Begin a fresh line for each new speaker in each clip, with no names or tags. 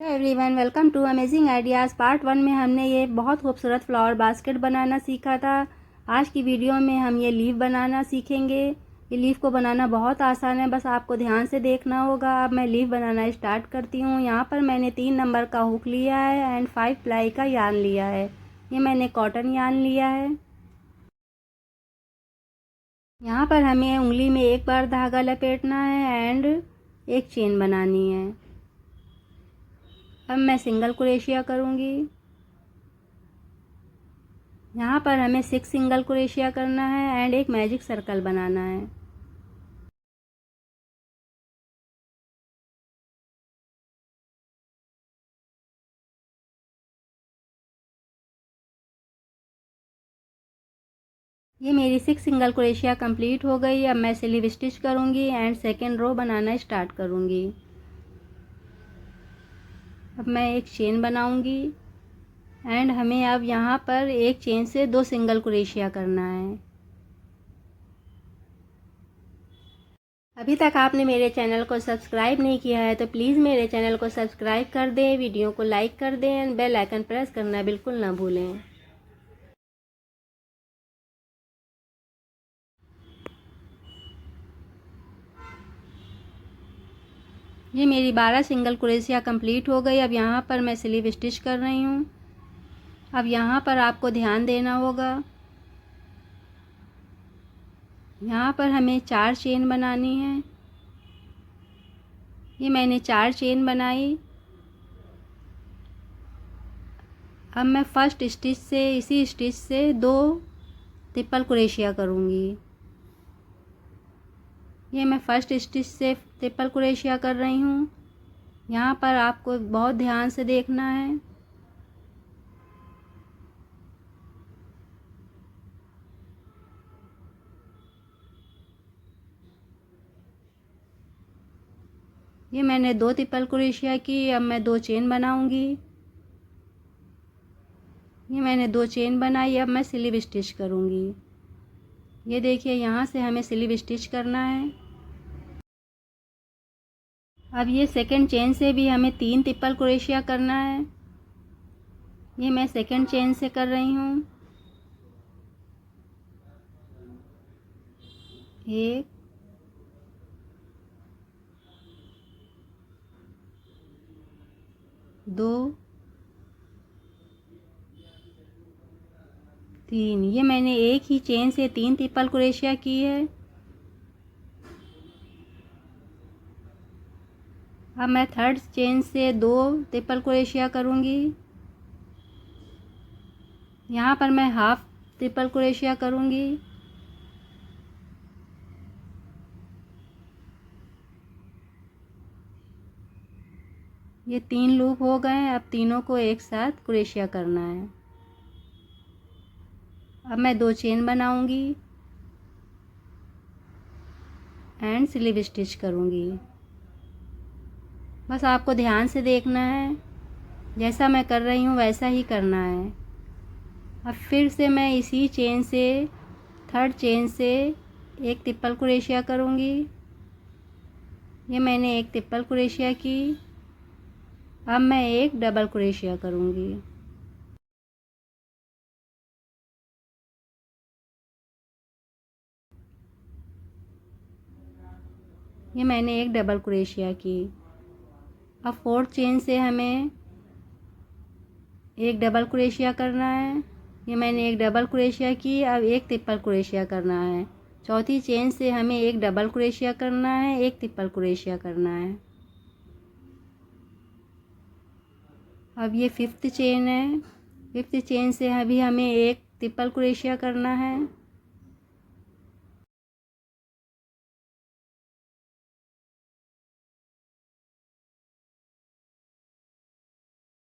Hello everyone, welcome to amazing ideas. Part 1 में हमने ये बहुत खूबसूरत फ्लावर बास्केट बनाना सीखा था। आज की वीडियो में हम ये लीफ बनाना सीखेंगे। ये लीफ को बनाना बहुत आसान है, बस आपको ध्यान से देखना होगा। अब मैं लीफ बनाना स्टार्ट करती हूँ। यहाँ पर मैंने 3 नंबर का हुक लिया है एंड 5 प्लाई का यार्न लिया है। ये मैंने कॉटन यार्न लिया है। यहाँ पर हमें उंगली में एक बार धागा लपेटना है एंड एक चेन बनानी है। अब मैं सिंगल क्रोशिया करूँगी। यहाँ पर हमें 6 सिंगल क्रोशिया करना है एंड एक मैजिक सर्कल बनाना है। ये मेरी 6 सिंगल क्रोशिया कंप्लीट हो गई। अब मैं स्लीव स्टिच करूँगी एंड सेकेंड रो बनाना स्टार्ट करूँगी। अब मैं एक चेन बनाऊँगी एंड हमें अब यहाँ पर एक चेन से 2 सिंगल क्रोशिया करना है। अभी तक आपने मेरे चैनल को सब्सक्राइब नहीं किया है तो प्लीज़ मेरे चैनल को सब्सक्राइब कर दें, वीडियो को लाइक कर दें एंड बेल आइकन प्रेस करना बिल्कुल ना भूलें। ये मेरी 12 सिंगल क्रोशिया कंप्लीट हो गई। अब यहाँ पर मैं स्लीव स्टिच कर रही हूँ। अब यहाँ पर आपको ध्यान देना होगा। यहाँ पर हमें 4 चेन बनानी है। ये मैंने 4 चेन बनाई। अब मैं फर्स्ट स्टिच से इसी स्टिच से 2 ट्रिपल क्रोशिया करूँगी। ये मैं फर्स्ट स्टिच से ट्रिपल क्रोशिया कर रही हूँ। यहाँ पर आपको बहुत ध्यान से देखना है। ये मैंने 2 ट्रिपल क्रोशिया की। अब मैं 2 चेन बनाऊँगी। ये मैंने 2 चेन बनाई। अब मैं स्लीव स्टिच करूँगी। ये देखिए, यहाँ से हमें स्लीव स्टिच करना है। अब ये सेकंड चेन से भी हमें 3 ट्रिपल क्रोशिया करना है। ये मैं सेकंड चेन से कर रही हूँ। 1 2 3। ये मैंने एक ही चेन से 3 ट्रिपल क्रोशिया की है। अब मैं थर्ड चेन से 2 ट्रिपल क्रोशिया करूँगी। यहाँ पर मैं हाफ ट्रिपल क्रोशिया करूँगी। ये 3 लूप हो गए। अब तीनों को एक साथ क्रोशिया करना है। अब मैं 2 चेन बनाऊँगी एंड स्लीव स्टिच करूँगी। बस आपको ध्यान से देखना है। जैसा मैं कर रही हूँ वैसा ही करना है। अब फिर से मैं इसी चेन से थर्ड चेन से एक ट्रिपल क्रोशिया करूँगी। ये मैंने एक ट्रिपल क्रोशिया की। अब मैं एक डबल क्रोशिया करूँगी। ये मैंने एक डबल क्रोशिया की। अब फोर्थ चेन से हमें एक डबल क्रोशिया करना है। ये मैंने एक डबल क्रोशिया की। अब एक ट्रिपल क्रोशिया करना है। चौथी चेन से हमें एक डबल क्रोशिया करना है, एक ट्रिपल क्रोशिया करना है। अब ये फिफ्थ चेन है। फिफ्थ चेन से अभी हमें एक ट्रिपल क्रोशिया करना है।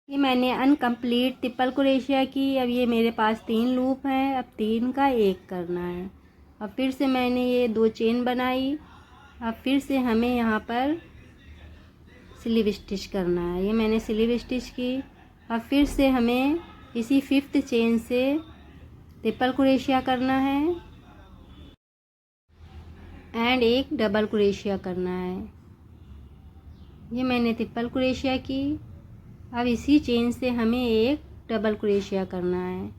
ये मैंने अनकम्प्लीट ट्रिपल क्रोशिया की। अब ये मेरे पास 3 लूप हैं। अब 3 का 1 करना है। अब फिर से मैंने ये 2 चेन बनाई। अब फिर से हमें यहाँ पर स्लीव स्टिच करना है। ये मैंने स्लीव स्टिच की। अब फिर से हमें इसी फिफ्थ चेन से ट्रिपल क्रोशिया करना है एंड एक डबल क्रोशिया करना है। ये मैंने ट्रिपल क्रोशिया की। अब इसी चेन से हमें एक डबल क्रोशिया करना है।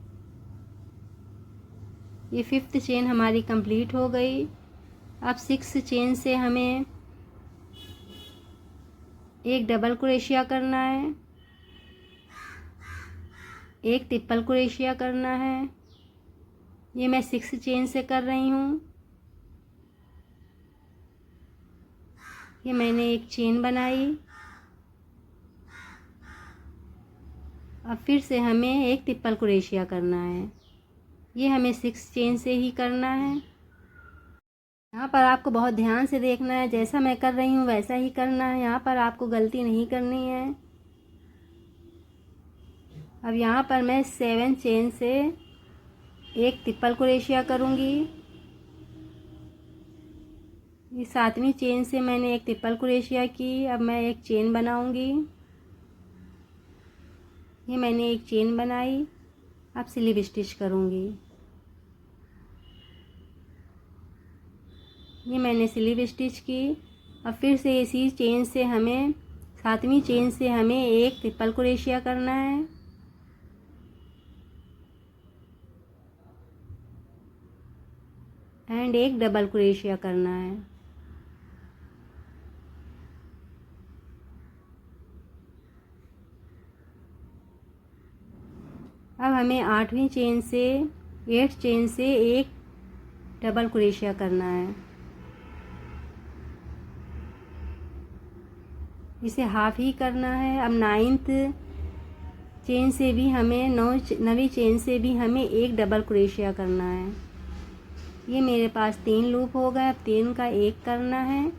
ये 5th चेन हमारी कंप्लीट हो गई। अब 6th चेन से हमें एक डबल क्रोशिया करना है, एक ट्रिपल क्रोशिया करना है। ये मैं 6th चेन से कर रही हूँ। ये मैंने एक चेन बनाई। अब फिर से हमें एक ट्रिपल क्रोशिया करना है। ये हमें 6 चेन से ही करना है। यहाँ पर आपको बहुत ध्यान से देखना है, जैसा मैं कर रही हूँ वैसा ही करना है। यहाँ पर आपको गलती नहीं करनी है। अब यहाँ पर मैं 7 चेन से एक ट्रिपल क्रोशिया करूँगी। ये 7वीं चेन से मैंने एक ट्रिपल क्रोशिया की। अब मैं एक चेन बनाऊँगी। ये मैंने एक चेन बनाई। अब स्लीव स्टिच करूँगी। ये मैंने स्लीव स्टिच की। अब फिर से इसी चेन से हमें 7वीं चेन से हमें एक ट्रिपल क्रोशिया करना है। एंड एक डबल क्रोशिया करना है। अब हमें 8वीं चेन से 8 चेन से एक डबल क्रोशिया करना है। इसे हाफ ही करना है। अब 9th चेन से भी हमें 9वीं चेन से भी हमें एक डबल क्रोशिया करना है। ये मेरे पास 3 लूप हो गए। अब 3 का एक करना है।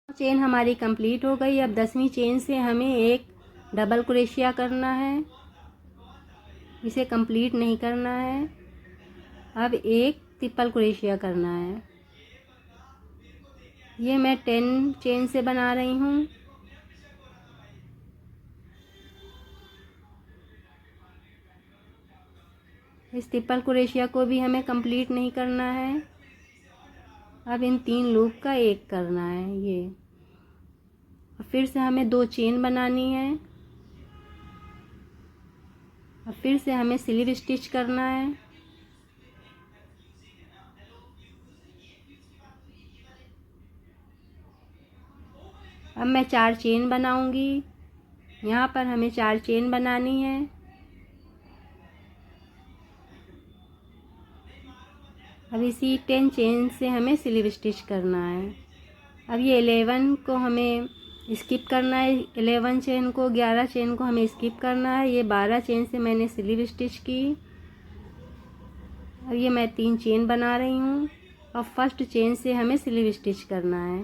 चेन हमारी कंप्लीट हो गई। अब 10वीं चेन से हमें एक डबल क्रोशिया करना है। इसे कंप्लीट नहीं करना है। अब एक ट्रिपल क्रोशिया करना है। ये मैं 10 चेन से बना रही हूँ। इस ट्रिपल क्रोशिया को भी हमें कंप्लीट नहीं करना है। अब इन 3 लूप का एक करना है। ये फिर से हमें 2 चेन बनानी है। अब फिर से हमें स्लीव स्टिच करना है। अब मैं 4 चेन बनाऊंगी। यहाँ पर हमें 4 चेन बनानी है। अब इसी 10 चेन से हमें स्लीव स्टिच करना है। अब ये 11 को हमें स्किप करना है। 11 चेन को 11 चेन को हमें स्किप करना है। ये 12 चेन से मैंने स्लीव स्टिच की। अब ये मैं 3 चेन बना रही हूँ। अब फर्स्ट चेन से हमें स्लीव स्टिच करना है।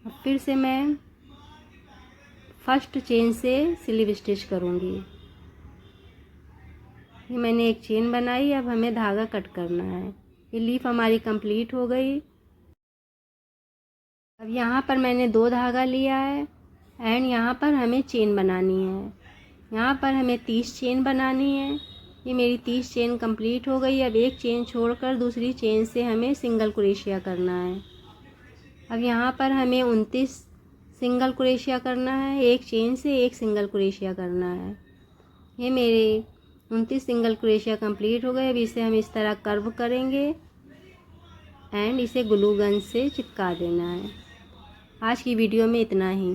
अब फिर से मैं फर्स्ट चेन से स्लीव स्टिच करूँगी। ये मैंने एक चेन बनाई। अब हमें धागा कट करना है। ये लीफ हमारी कंप्लीट हो गई। अब यहाँ पर मैंने 2 धागा लिया है एंड यहाँ पर हमें चेन बनानी है। यहाँ पर हमें 30 चेन बनानी है। ये मेरी 30 चेन कंप्लीट हो गई। अब एक चेन छोड़कर दूसरी चेन से हमें सिंगल क्रोशिया करना है। अब यहाँ पर हमें 29 सिंगल क्रोशिया करना है। एक चेन से एक सिंगल क्रोशिया करना है। ये मेरे 29 सिंगल क्रोशिया कंप्लीट हो गए। अब इसे हम इस तरह कर्व करेंगे एंड इसे ग्लू गन से चिपका देना है। आज की वीडियो में इतना ही।